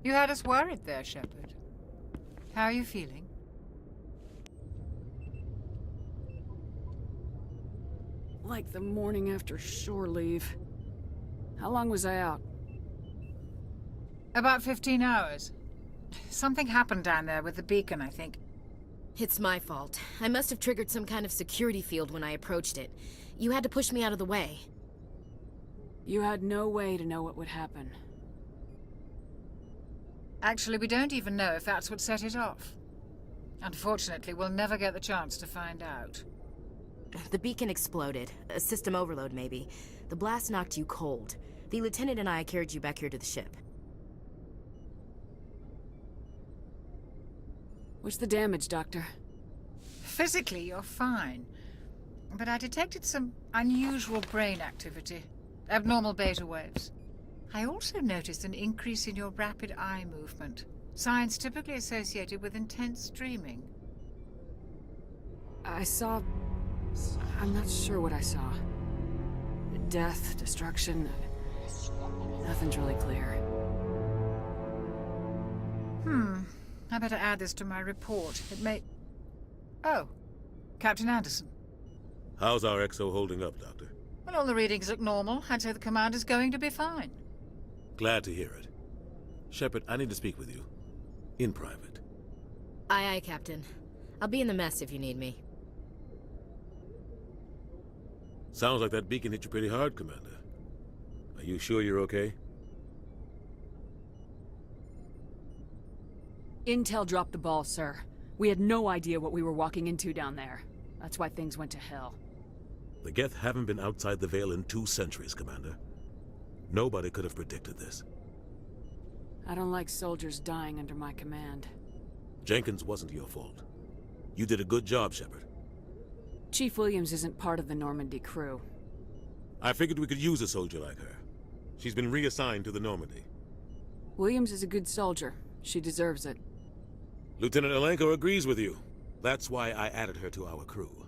You had us worried there, Shepard. How are you feeling? Like the morning after shore leave. How long was I out? About 15 hours. Something happened down there with the beacon, I think. It's my fault. I must have triggered some kind of security field when I approached it. You had to push me out of the way. You had no way to know what would happen. Actually, we don't even know if that's what set it off. Unfortunately, we'll never get the chance to find out. The beacon exploded. A system overload, maybe. The blast knocked you cold. The lieutenant and I carried you back here to the ship. What's the damage, Doctor? Physically, you're fine. But I detected some unusual brain activity. Abnormal beta waves. I also noticed an increase in your rapid eye movement. Signs typically associated with intense dreaming. I saw... I'm not sure what I saw. Death, destruction... Nothing's really clear. I better add this to my report. It may... Oh, Captain Anderson. How's our XO holding up, Doctor? Well, all the readings look normal. I'd say the commander's going to be fine. Glad to hear it. Shepard, I need to speak with you. In private. Aye, aye, Captain. I'll be in the mess if you need me. Sounds like that beacon hit you pretty hard, Commander. Are you sure you're okay? Intel dropped the ball, sir. We had no idea what we were walking into down there. That's why things went to hell. The Geth haven't been outside the Veil in 2 centuries, Commander. Nobody could have predicted this. I don't like soldiers dying under my command. Jenkins wasn't your fault. You did a good job, Shepard. Chief Williams isn't part of the Normandy crew. I figured we could use a soldier like her. She's been reassigned to the Normandy. Williams is a good soldier. She deserves it. Lieutenant Alenko agrees with you. That's why I added her to our crew.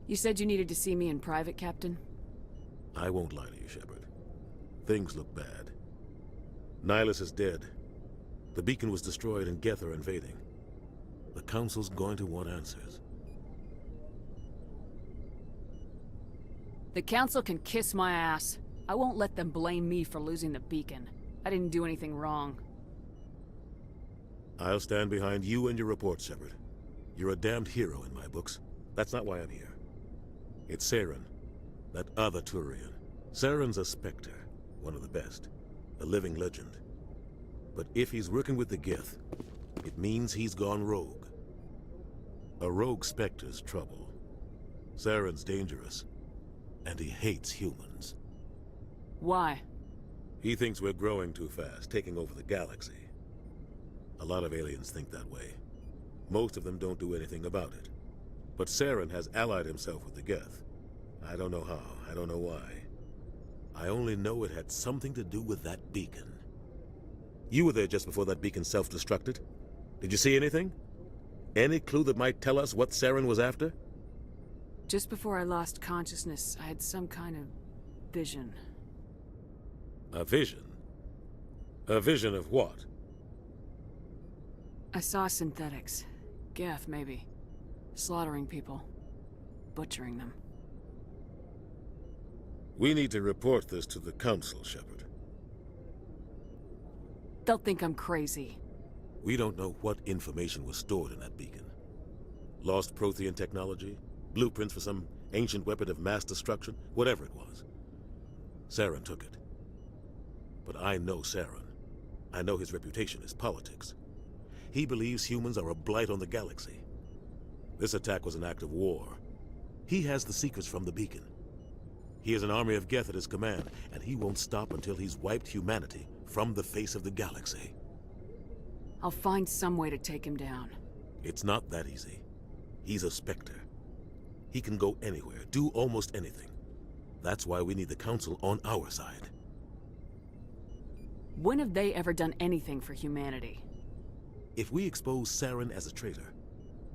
You said you needed to see me in private, Captain? I won't lie to you, Shepard. Things look bad. Nihilus is dead. The beacon was destroyed and Geth are invading. The Council's going to want answers. The Council can kiss my ass. I won't let them blame me for losing the beacon. I didn't do anything wrong. I'll stand behind you and your report, Shepard. You're a damned hero in my books. That's not why I'm here. It's Saren, that other Turian. Saren's a Spectre, one of the best. A living legend. But if he's working with the Geth, it means he's gone rogue. A rogue Spectre's trouble. Saren's dangerous, and he hates humans. Why? He thinks we're growing too fast, taking over the galaxy. A lot of aliens think that way. Most of them don't do anything about it. But Saren has allied himself with the Geth. I don't know how, I don't know why. I only know it had something to do with that beacon. You were there just before that beacon self-destructed. Did you see anything? Any clue that might tell us what Saren was after? Just before I lost consciousness, I had some kind of vision. A vision? A vision of what? I saw synthetics. Geth, maybe. Slaughtering people. Butchering them. We need to report this to the Council, Shepard. They'll think I'm crazy. We don't know what information was stored in that beacon. Lost Prothean technology? Blueprints for some ancient weapon of mass destruction? Whatever it was. Saren took it. But I know Saren. I know his reputation is politics. He believes humans are a blight on the galaxy. This attack was an act of war. He has the secrets from the beacon. He has an army of Geth at his command, and he won't stop until he's wiped humanity from the face of the galaxy. I'll find some way to take him down. It's not that easy. He's a Spectre. He can go anywhere, do almost anything. That's why we need the Council on our side. When have they ever done anything for humanity? If we expose Saren as a traitor,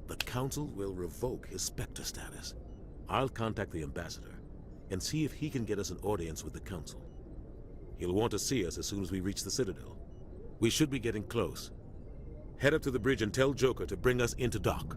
the Council will revoke his Spectre status. I'll contact the Ambassador and see if he can get us an audience with the Council. He'll want to see us as soon as we reach the Citadel. We should be getting close. Head up to the bridge and tell Joker to bring us into dock.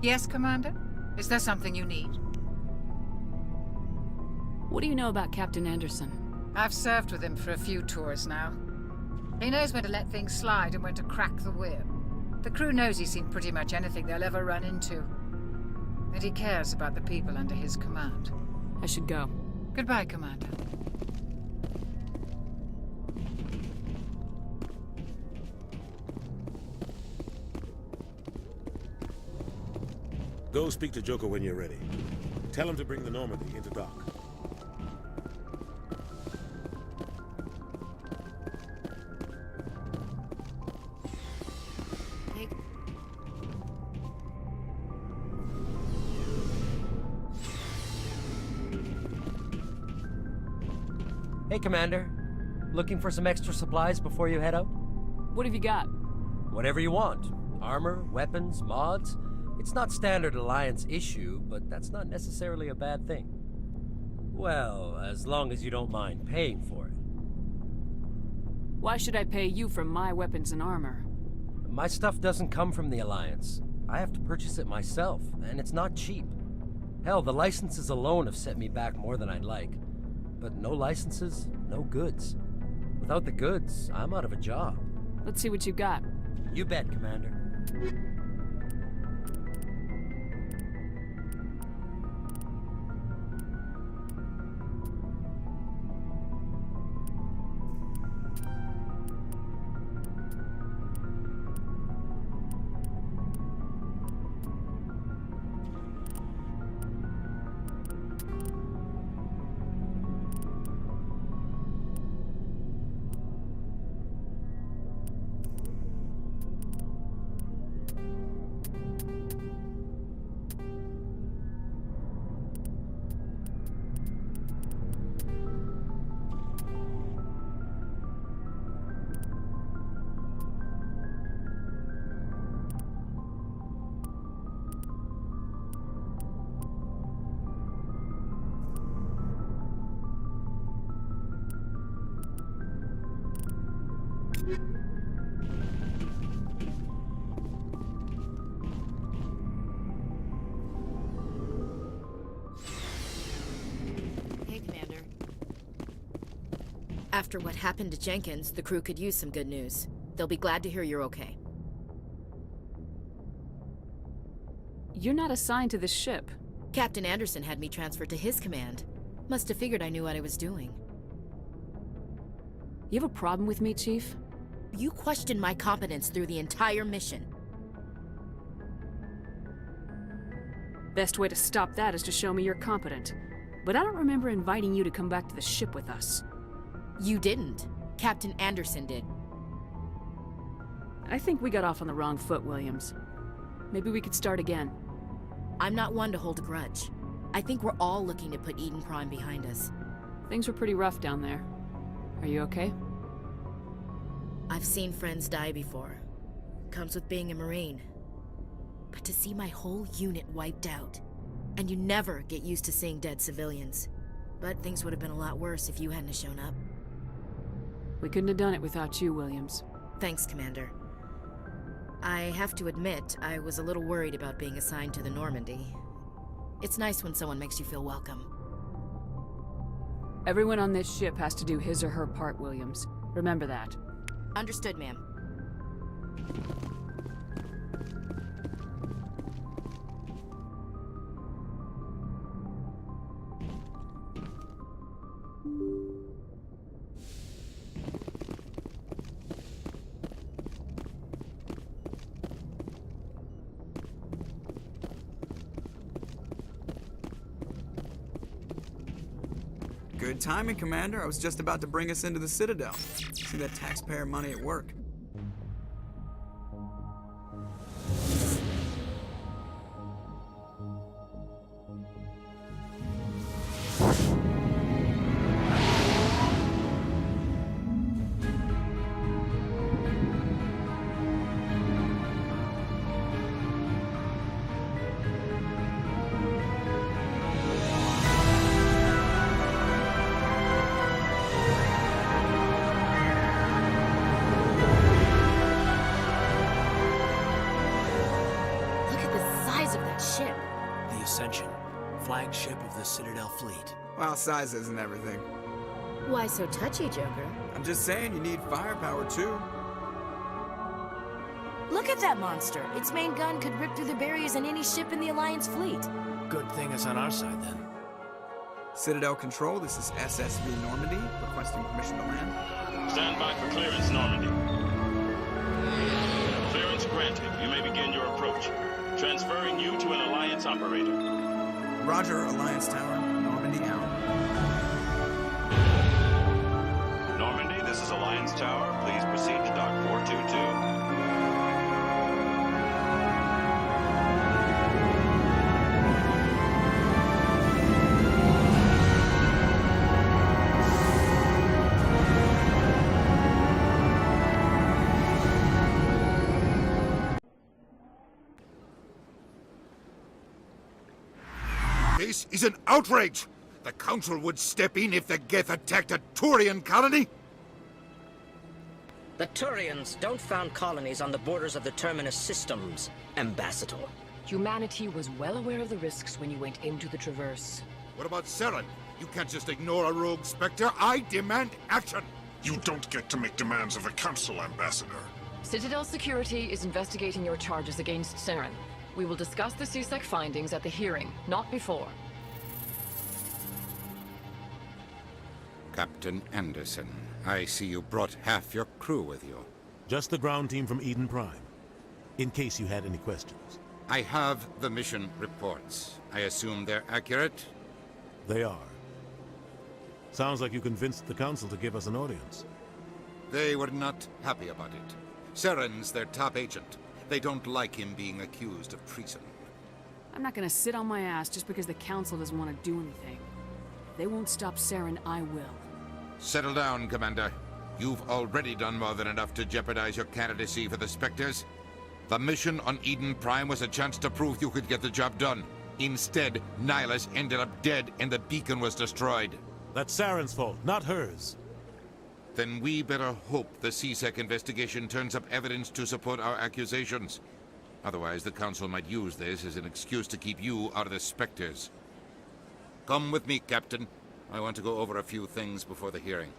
Yes, Commander? Is there something you need? What do you know about Captain Anderson? I've served with him for a few tours now. He knows when to let things slide and when to crack the whip. The crew knows he's seen pretty much anything they'll ever run into. And he cares about the people under his command. I should go. Goodbye, Commander. Go speak to Joker when you're ready. Tell him to bring the Normandy into dock. Hey, Hey, Commander. Looking for some extra supplies before you head out? What have you got? Whatever you want. Armor, weapons, mods. It's not standard Alliance issue, but that's not necessarily a bad thing. Well, as long as you don't mind paying for it. Why should I pay you for my weapons and armor? My stuff doesn't come from the Alliance. I have to purchase it myself, and it's not cheap. Hell, the licenses alone have set me back more than I'd like. But no licenses, no goods. Without the goods, I'm out of a job. Let's see what you got. You bet, Commander. hey, Commander. After what happened to Jenkins, the crew could use some good news. They'll be glad to hear you're okay. You're not assigned to this ship. Captain Anderson had me transferred to his command. Must have figured I knew what I was doing. You have a problem with me, Chief? You questioned my competence through the entire mission. Best way to stop that is to show me you're competent. But I don't remember inviting you to come back to the ship with us. You didn't. Captain Anderson did. I think we got off on the wrong foot, Williams. Maybe we could start again. I'm not one to hold a grudge. I think we're all looking to put Eden Prime behind us. Things were pretty rough down there. Are you okay? I've seen friends die before. Comes with being a Marine. But to see my whole unit wiped out, and you never get used to seeing dead civilians. But things would have been a lot worse if you hadn't shown up. We couldn't have done it without you, Williams. Thanks, Commander. I have to admit, I was a little worried about being assigned to the Normandy. It's nice when someone makes you feel welcome. Everyone on this ship has to do his or her part, Williams. Remember that. Understood, ma'am. Good timing, Commander. I was just about to bring us into the Citadel. See that taxpayer money at work. that ship? The Ascension, flagship of the Citadel fleet. Well, size isn't everything. Why so touchy, Joker? I'm just saying you need firepower too. Look at that monster. Its main gun could rip through the barriers in any ship in the Alliance fleet. Good thing it's on our side then. Citadel Control, this is SSV Normandy, requesting permission to land. Stand by for clearance, Normandy. Clearance granted. You may begin your approach. Transferring you to an Alliance operator. Roger, Alliance Tower, Normandy out. Normandy, this is Alliance Tower. Please proceed to Dock 422. This is an outrage! The Council would step in if the Geth attacked a Turian colony? The Turians don't found colonies on the borders of the Terminus systems, Ambassador. Humanity was well aware of the risks when you went into the Traverse. What about Saren? You can't just ignore a rogue Spectre. I demand action! You don't get to make demands of the Council, Ambassador. Citadel Security is investigating your charges against Saren. We will discuss the CSEC findings at the hearing, not before. Captain Anderson, I see you brought half your crew with you. Just the ground team from Eden Prime, in case you had any questions. I have the mission reports. I assume they're accurate? They are. Sounds like you convinced the Council to give us an audience. They were not happy about it. Saren's their top agent. They don't like him being accused of treason. I'm not gonna sit on my ass just because the Council doesn't want to do anything. If they won't stop Saren, I will. Settle down, Commander. You've already done more than enough to jeopardize your candidacy for the Spectres. The mission on Eden Prime was a chance to prove you could get the job done. Instead, Nihilus ended up dead and the beacon was destroyed. That's Saren's fault, not hers. Then we better hope the CSEC investigation turns up evidence to support our accusations. Otherwise, the Council might use this as an excuse to keep you out of the Spectres. Come with me, Captain. I want to go over a few things before the hearing.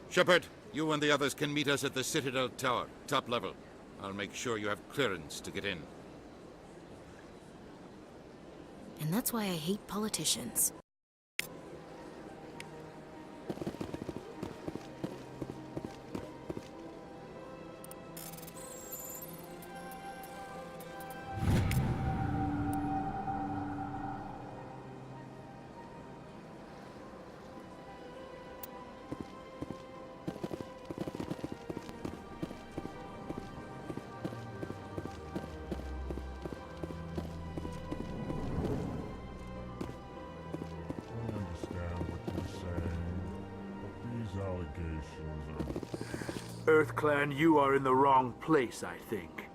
Shepard, you and the others can meet us at the Citadel Tower, top level. I'll make sure you have clearance to get in. And that's why I hate politicians. EarthClan, you are in the wrong place, I think.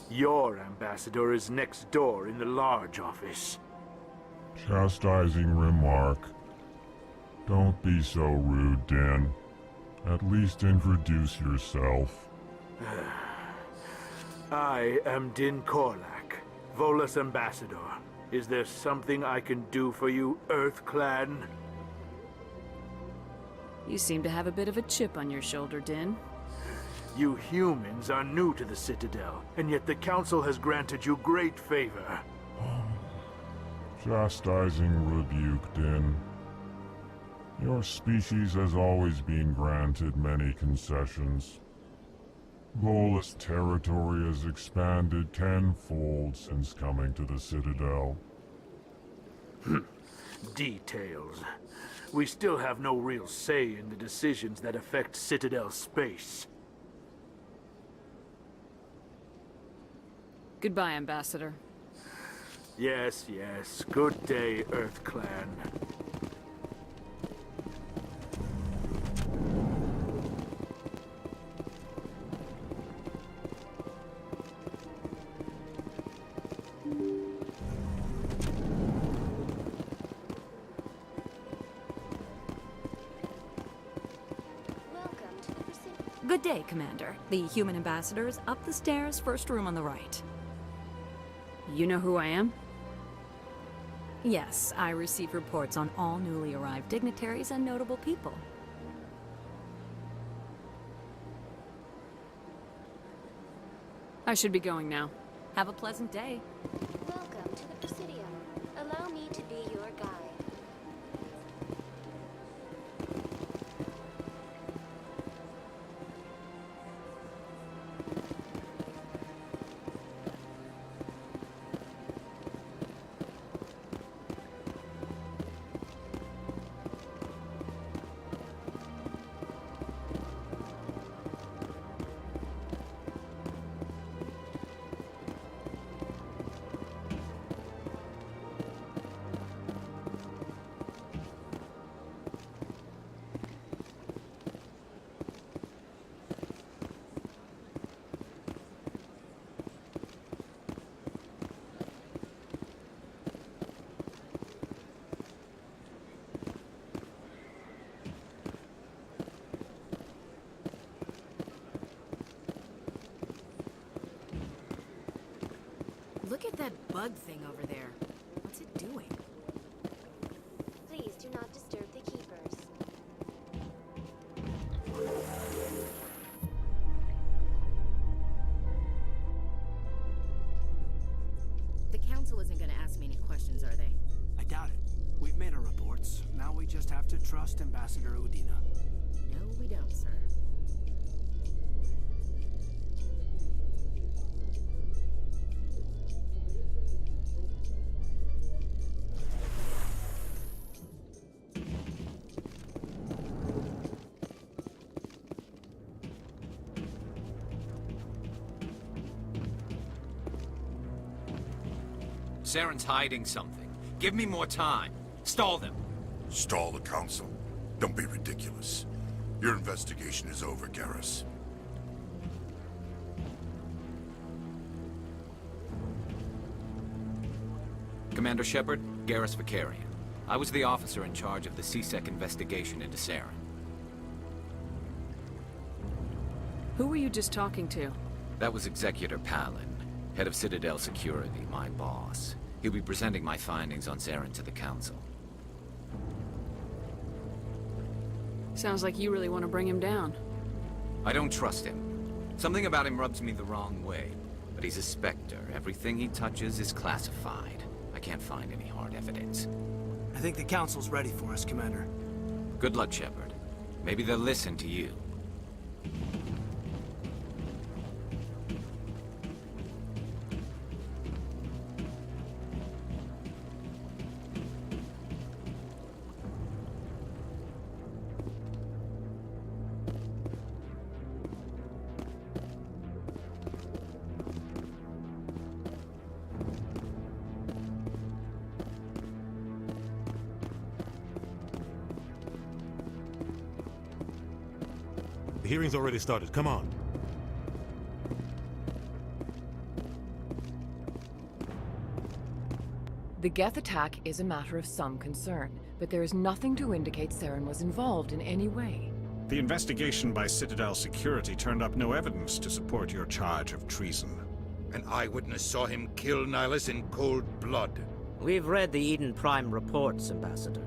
Your ambassador is next door in the large office. Chastising remark. Don't be so rude, Din. At least introduce yourself. I am Din Korlak, Volus ambassador. Is there something I can do for you, EarthClan? You seem to have a bit of a chip on your shoulder, Din. You humans are new to the Citadel, and yet the Council has granted you great favor. Chastising rebuke, Din. Your species has always been granted many concessions. Volus territory has expanded tenfold since coming to the Citadel. Details. We still have no real say in the decisions that affect Citadel space. Goodbye, Ambassador. Yes, yes. Good day, EarthClan. Good day, Commander. The human ambassador is up the stairs, first room on the right. You know who I am? Yes, I receive reports on all newly arrived dignitaries and notable people. I should be going now. Have a pleasant day. Welcome to the Presidium. Allow me to be your guide. Look at that bug thing over there. What's it doing? Please do not disturb the keepers. The council isn't gonna ask me any questions, are they? I doubt it. We've made our reports. Now we just have to trust Ambassador Udina. No, we don't, sir. Saren's hiding something. Give me more time. Stall them. Stall the council? Don't be ridiculous. Your investigation is over, Garrus. Commander Shepard, Garrus Vakarian. I was the officer in charge of the C-Sec investigation into Saren. Who were you just talking to? That was Executor Palin, head of Citadel Security, my boss. He'll be presenting my findings on Saren to the council. Sounds like you really want to bring him down. I don't trust him. Something about him rubs me the wrong way. But he's a Spectre. Everything he touches is classified. I can't find any hard evidence. I think the council's ready for us, Commander. Good luck, Shepard. Maybe they'll listen to you. The hearing's already started. Come on. The Geth attack is a matter of some concern, but there is nothing to indicate Saren was involved in any way. The investigation by Citadel Security turned up no evidence to support your charge of treason. An eyewitness saw him kill Nihilus in cold blood. We've read the Eden Prime reports, Ambassador.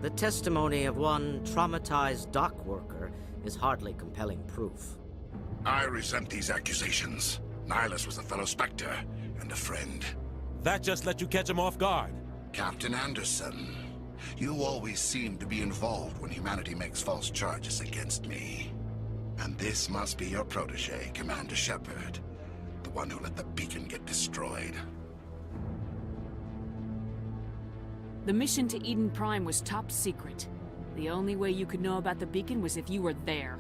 The testimony of one traumatized dock worker is hardly compelling proof. I resent these accusations. Nihilus was a fellow Spectre and a friend. That just let you catch him off guard. Captain Anderson, you always seem to be involved when humanity makes false charges against me. And this must be your protege, Commander Shepard. The one who let the beacon get destroyed. The mission to Eden Prime was top secret. The only way you could know about the beacon was if you were there.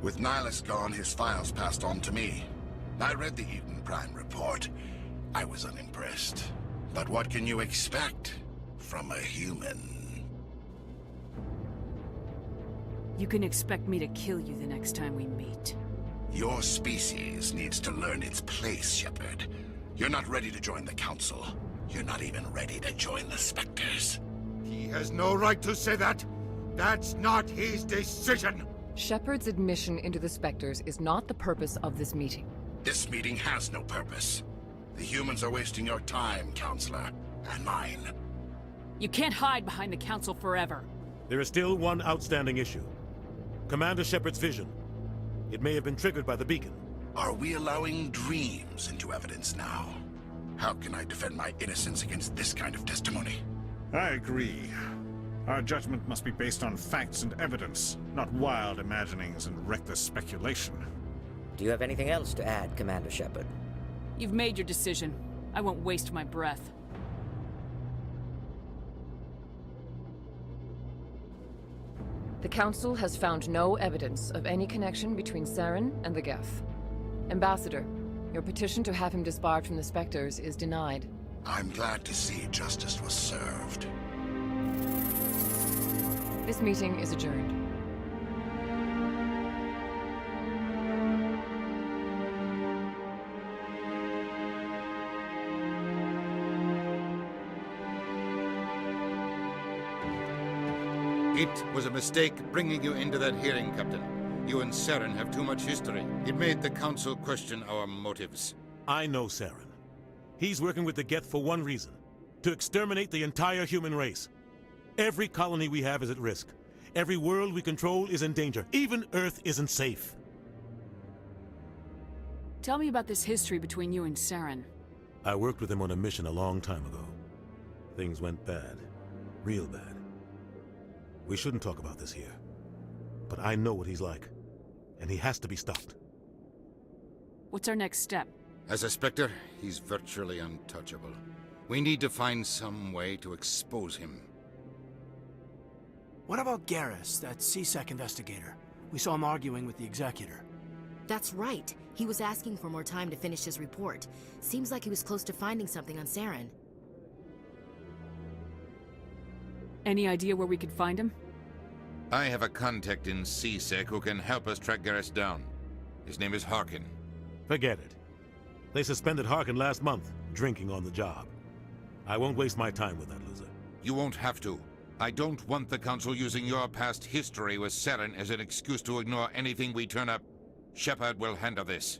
With Nihilus gone, his files passed on to me. I read the Eden Prime report. I was unimpressed. But what can you expect from a human? You can expect me to kill you the next time we meet. Your species needs to learn its place, Shepard. You're not ready to join the Council. You're not even ready to join the Spectres. He has no right to say that. That's not his decision. Shepard's admission into the Spectres is not the purpose of this meeting. This meeting has no purpose. The humans are wasting your time, Counselor, and mine. You can't hide behind the Council forever. There is still one outstanding issue. Commander Shepard's vision. It may have been triggered by the beacon. Are we allowing dreams into evidence now? How can I defend my innocence against this kind of testimony? I agree. Our judgment must be based on facts and evidence, not wild imaginings and reckless speculation. Do you have anything else to add, Commander Shepard? You've made your decision. I won't waste my breath. The Council has found no evidence of any connection between Saren and the Geth. Ambassador, your petition to have him disbarred from the Spectres is denied. I'm glad to see justice was served. This meeting is adjourned. It was a mistake bringing you into that hearing, Captain. You and Saren have too much history. It made the Council question our motives. I know Saren. He's working with the Geth for one reason. To exterminate the entire human race. Every colony we have is at risk. Every world we control is in danger. Even Earth isn't safe. Tell me about this history between you and Saren. I worked with him on a mission a long time ago. Things went bad. Real bad. We shouldn't talk about this here. But I know what he's like. And he has to be stopped. What's our next step? As a Spectre, he's virtually untouchable. We need to find some way to expose him. What about Garrus, that CSEC investigator? We saw him arguing with the Executor. That's right. He was asking for more time to finish his report. Seems like he was close to finding something on Saren. Any idea where we could find him? I have a contact in CSEC who can help us track Garrus down. His name is Harkin. Forget it. They suspended Harkin last month, drinking on the job. I won't waste my time with that loser. You won't have to. I don't want the Council using your past history with Saren as an excuse to ignore anything we turn up. Shepard will handle this.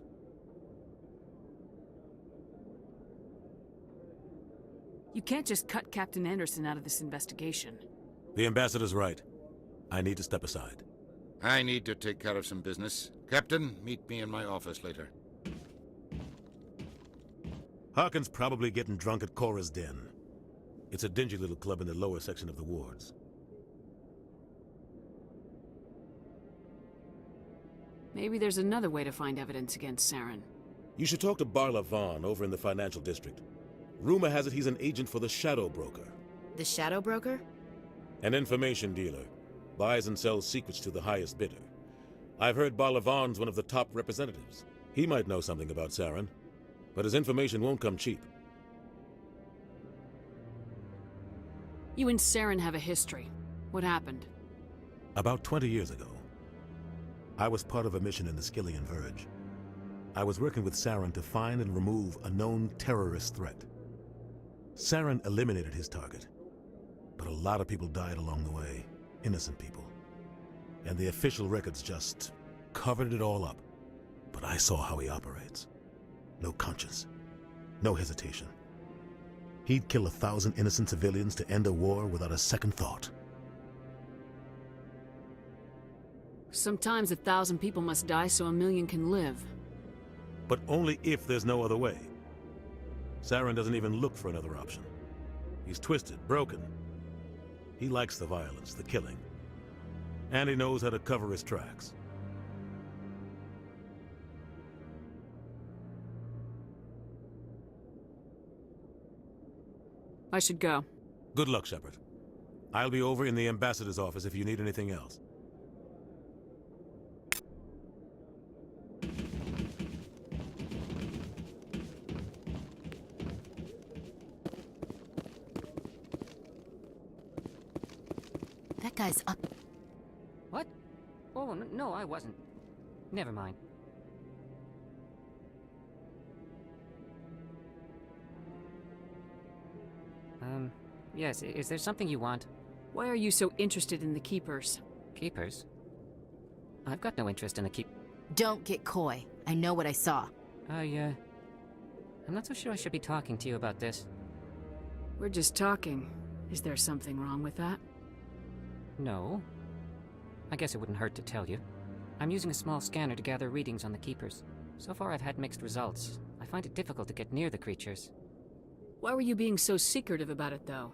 You can't just cut Captain Anderson out of this investigation. The Ambassador's right. I need to step aside. I need to take care of some business. Captain, meet me in my office later. Harkin's probably getting drunk at Cora's Den. It's a dingy little club in the lower section of the wards. Maybe there's another way to find evidence against Saren. You should talk to Barla Vaughn over in the financial district. Rumor has it he's an agent for the Shadow Broker. The Shadow Broker? An information dealer. Buys and sells secrets to the highest bidder. I've heard Barla Vaughn's one of the top representatives. He might know something about Saren, but his information won't come cheap. You and Saren have a history. What happened? About 20 years ago, I was part of a mission in the Skillian Verge. I was working with Saren to find and remove a known terrorist threat. Saren eliminated his target, but a lot of people died along the way, innocent people. And the official records just covered it all up. But I saw how he operates. No conscience, no hesitation. He'd kill 1,000 innocent civilians to end a war without a second thought. Sometimes 1,000 people must die so 1,000,000 can live. But only if there's no other way. Saren doesn't even look for another option. He's twisted, broken. He likes the violence, the killing. And he knows how to cover his tracks. I should go. Good luck, Shepard. I'll be over in the Ambassador's office if you need anything else. That guy's up. What? Oh, no, I wasn't. Never mind. Yes, is there something you want? Why are you so interested in the Keepers? Keepers? I've got no interest in the Don't get coy. I know what I saw. I'm not so sure I should be talking to you about this. We're just talking. Is there something wrong with that? No. I guess it wouldn't hurt to tell you. I'm using a small scanner to gather readings on the Keepers. So far I've had mixed results. I find it difficult to get near the creatures. Why were you being so secretive about it, though?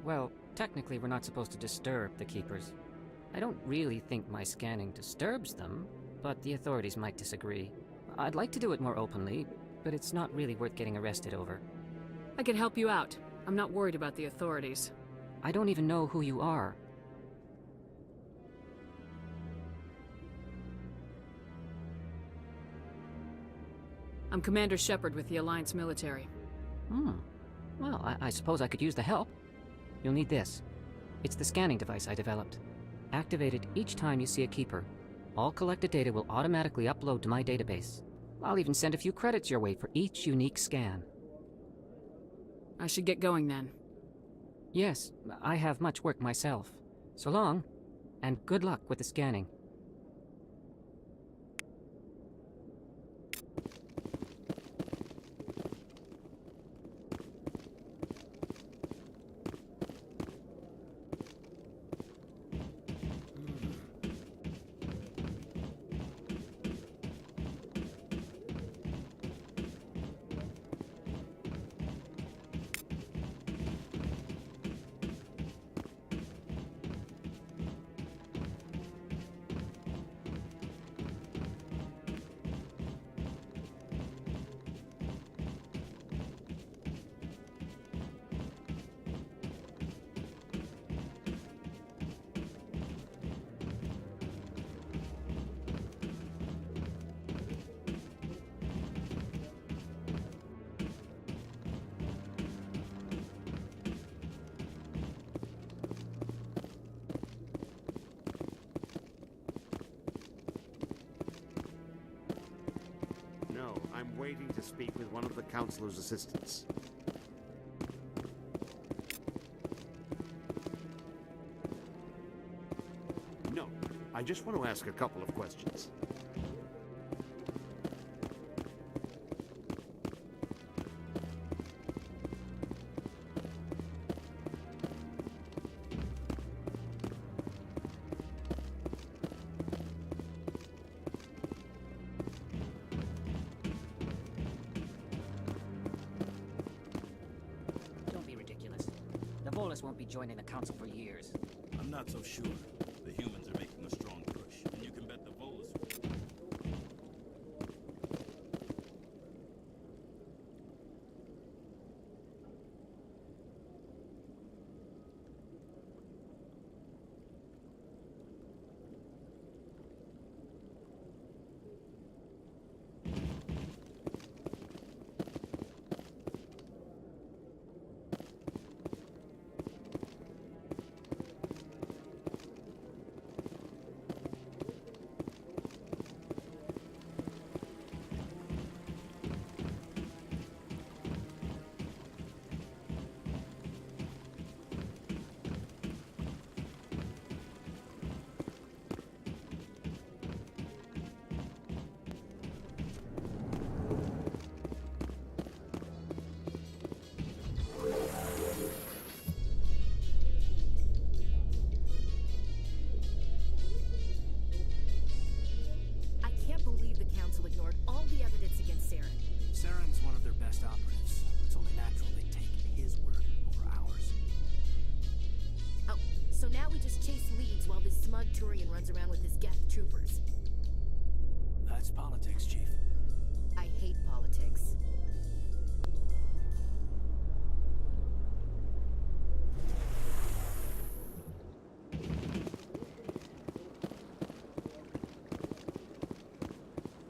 Well, technically we're not supposed to disturb the Keepers. I don't really think my scanning disturbs them, but the authorities might disagree. I'd like to do it more openly, but it's not really worth getting arrested over. I can help you out. I'm not worried about the authorities. I don't even know who you are. I'm Commander Shepard with the Alliance military. Well, I suppose I could use the help. You'll need this. It's the scanning device I developed. Activate it each time you see a Keeper. All collected data will automatically upload to my database. I'll even send a few credits your way for each unique scan. I should get going then. Yes, I have much work myself. So long, and good luck with the scanning. I'm waiting to speak with one of the Councilor's assistants. No, I just want to ask a couple of questions. Volus won't be joining the Council for years. I'm not so sure. The humans are making a strong push, and you can bet the Volus will. Saren's one of their best operatives. It's only natural they take his word over ours. Oh, so now we just chase leads while this smug Turian runs around with his Geth troopers. That's politics, Chief. I hate politics.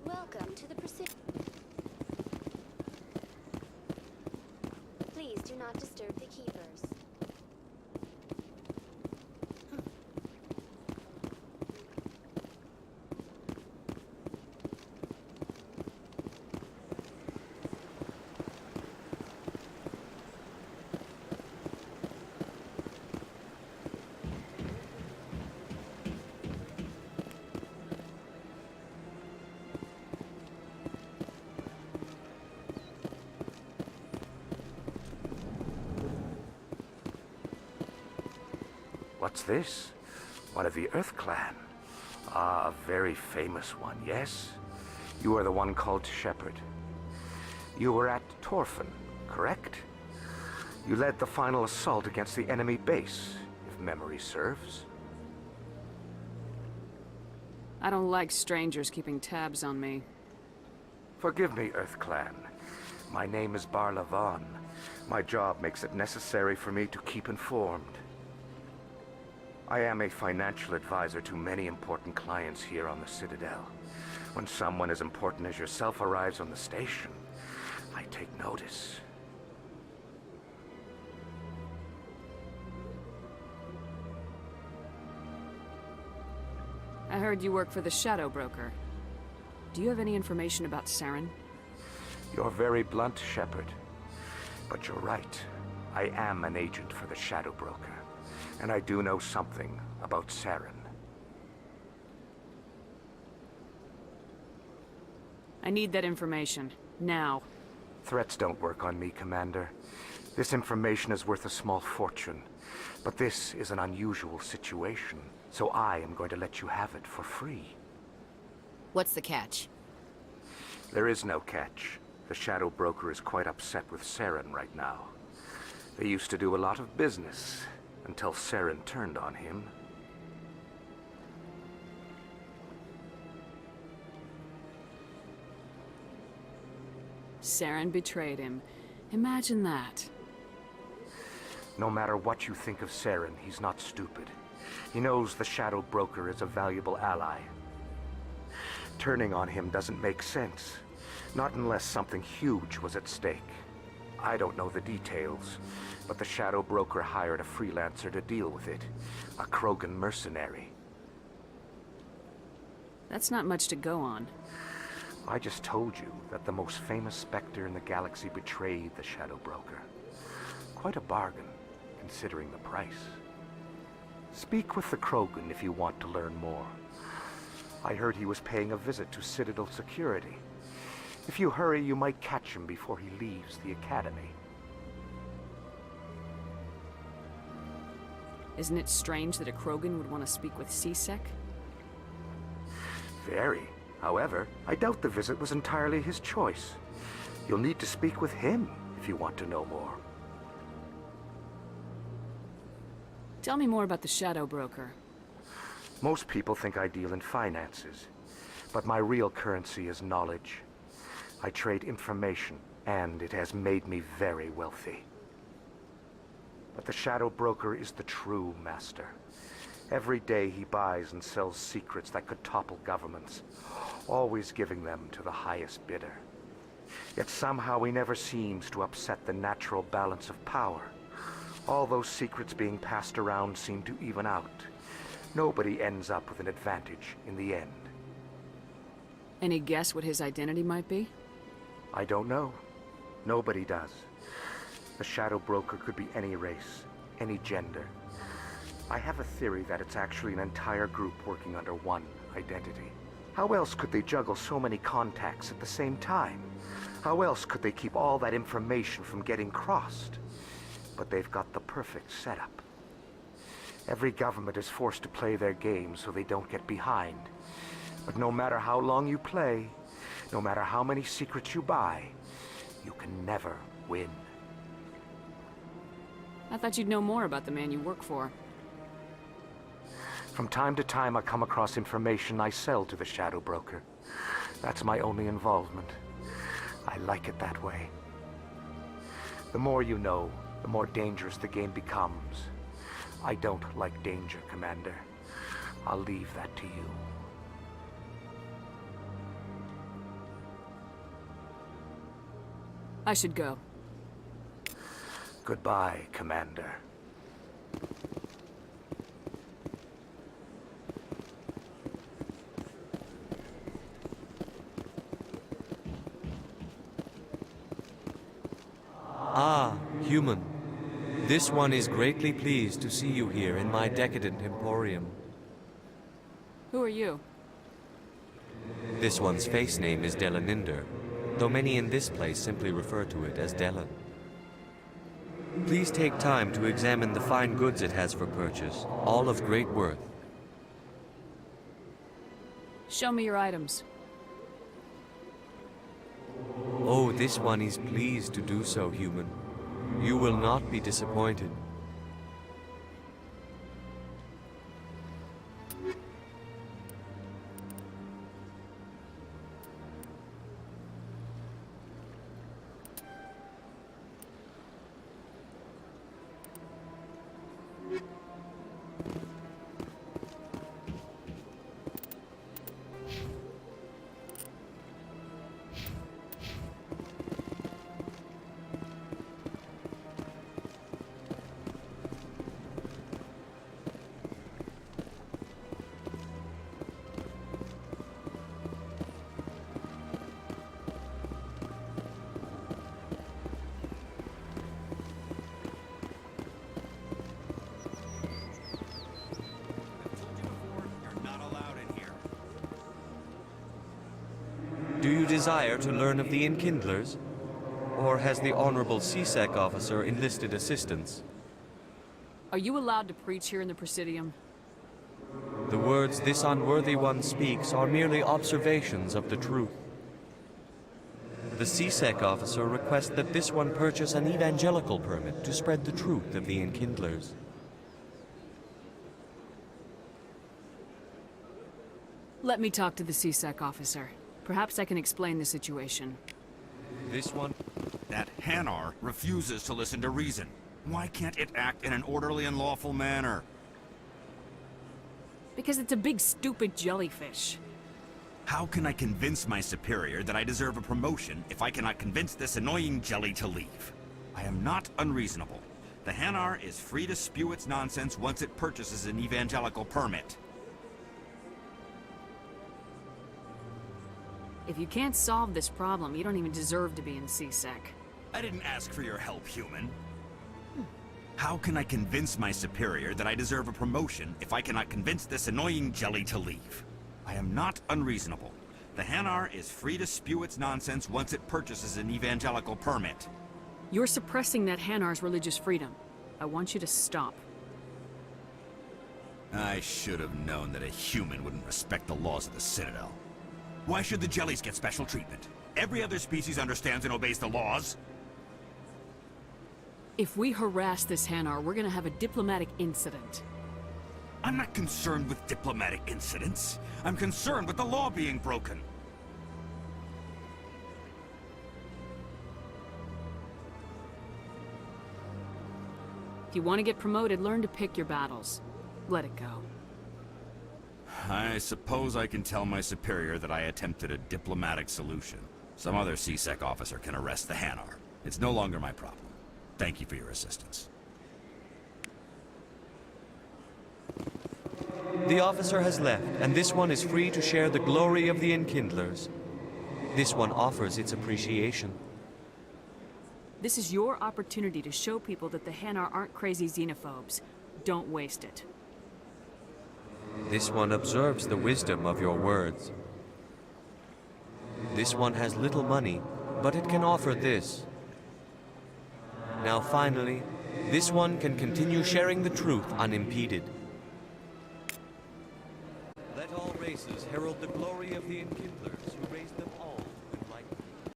Welcome to the Presidio. Please do not disturb the Keepers. What's this? One of the Earth Clan. Ah, a very famous one, yes? You are the one called Shepard. You were at Torfan, correct? You led the final assault against the enemy base, if memory serves. I don't like strangers keeping tabs on me. Forgive me, Earth Clan. My name is Barla Vaughn. My job makes it necessary for me to keep informed. I am a financial advisor to many important clients here on the Citadel. When someone as important as yourself arrives on the station, I take notice. I heard you work for the Shadow Broker. Do you have any information about Saren? You're very blunt, Shepard. But you're right. I am an agent for the Shadow Broker. And I do know something about Saren. I need that information. Now. Threats don't work on me, Commander. This information is worth a small fortune. But this is an unusual situation, so I am going to let you have it for free. What's the catch? There is no catch. The Shadow Broker is quite upset with Saren right now. They used to do a lot of business, until Saren turned on him. Saren betrayed him. Imagine that. No matter what you think of Saren, he's not stupid. He knows the Shadow Broker is a valuable ally. Turning on him doesn't make sense. Not unless something huge was at stake. I don't know the details, but the Shadow Broker hired a freelancer to deal with it. A Krogan mercenary. That's not much to go on. I just told you that the most famous Spectre in the galaxy betrayed the Shadow Broker. Quite a bargain, considering the price. Speak with the Krogan if you want to learn more. I heard he was paying a visit to Citadel security. If you hurry, you might catch him before he leaves the Academy. Isn't it strange that a Krogan would want to speak with C-Sec? Very. However, I doubt the visit was entirely his choice. You'll need to speak with him if you want to know more. Tell me more about the Shadow Broker. Most people think I deal in finances, but my real currency is knowledge. I trade information, and it has made me very wealthy. But the Shadow Broker is the true master. Every day he buys and sells secrets that could topple governments, always giving them to the highest bidder. Yet somehow he never seems to upset the natural balance of power. All those secrets being passed around seem to even out. Nobody ends up with an advantage in the end. Any guess what his identity might be? I don't know. Nobody does. The Shadow Broker could be any race, any gender. I have a theory that it's actually an entire group working under one identity. How else could they juggle so many contacts at the same time? How else could they keep all that information from getting crossed? But they've got the perfect setup. Every government is forced to play their game so they don't get behind. But no matter how long you play, no matter how many secrets you buy, you can never win. I thought you'd know more about the man you work for. From time to time, I come across information I sell to the Shadow Broker. That's my only involvement. I like it that way. The more you know, the more dangerous the game becomes. I don't like danger, Commander. I'll leave that to you. I should go. Goodbye, Commander. Ah, human. This one is greatly pleased to see you here in my decadent emporium. Who are you? This one's face name is Delaninder, though many in this place simply refer to it as Delan. Please take time to examine the fine goods it has for purchase, all of great worth. Show me your items. Oh, this one is pleased to do so, human. You will not be disappointed. Do you desire to learn of the Enkindlers? Or has the Honorable C-Sec officer enlisted assistance? Are you allowed to preach here in the Presidium? The words this unworthy one speaks are merely observations of the truth. The C-Sec officer requests that this one purchase an evangelical permit to spread the truth of the Enkindlers. Let me talk to the C-Sec officer. Perhaps I can explain the situation. This one... That Hanar refuses to listen to reason. Why can't it act in an orderly and lawful manner? Because it's a big, stupid jellyfish. How can I convince my superior that I deserve a promotion if I cannot convince this annoying jelly to leave? I am not unreasonable. The Hanar is free to spew its nonsense once it purchases an evangelical permit. If you can't solve this problem, you don't even deserve to be in C-Sec. I didn't ask for your help, human. How can I convince my superior that I deserve a promotion if I cannot convince this annoying jelly to leave? I am not unreasonable. The Hanar is free to spew its nonsense once it purchases an evangelical permit. You're suppressing that Hanar's religious freedom. I want you to stop. I should have known that a human wouldn't respect the laws of the Citadel. Why should the jellies get special treatment? Every other species understands and obeys the laws. If we harass this Hanar, we're gonna have a diplomatic incident. I'm not concerned with diplomatic incidents. I'm concerned with the law being broken. If you want to get promoted, learn to pick your battles. Let it go. I suppose I can tell my superior that I attempted a diplomatic solution. Some other C-Sec officer can arrest the Hanar. It's no longer my problem. Thank you for your assistance. The officer has left, and this one is free to share the glory of the Enkindlers. This one offers its appreciation. This is your opportunity to show people that the Hanar aren't crazy xenophobes. Don't waste it. This one observes the wisdom of your words. This one has little money, but it can offer this. Now finally, this one can continue sharing the truth unimpeded. Let all races herald the glory of the Enkindlers who raised them all.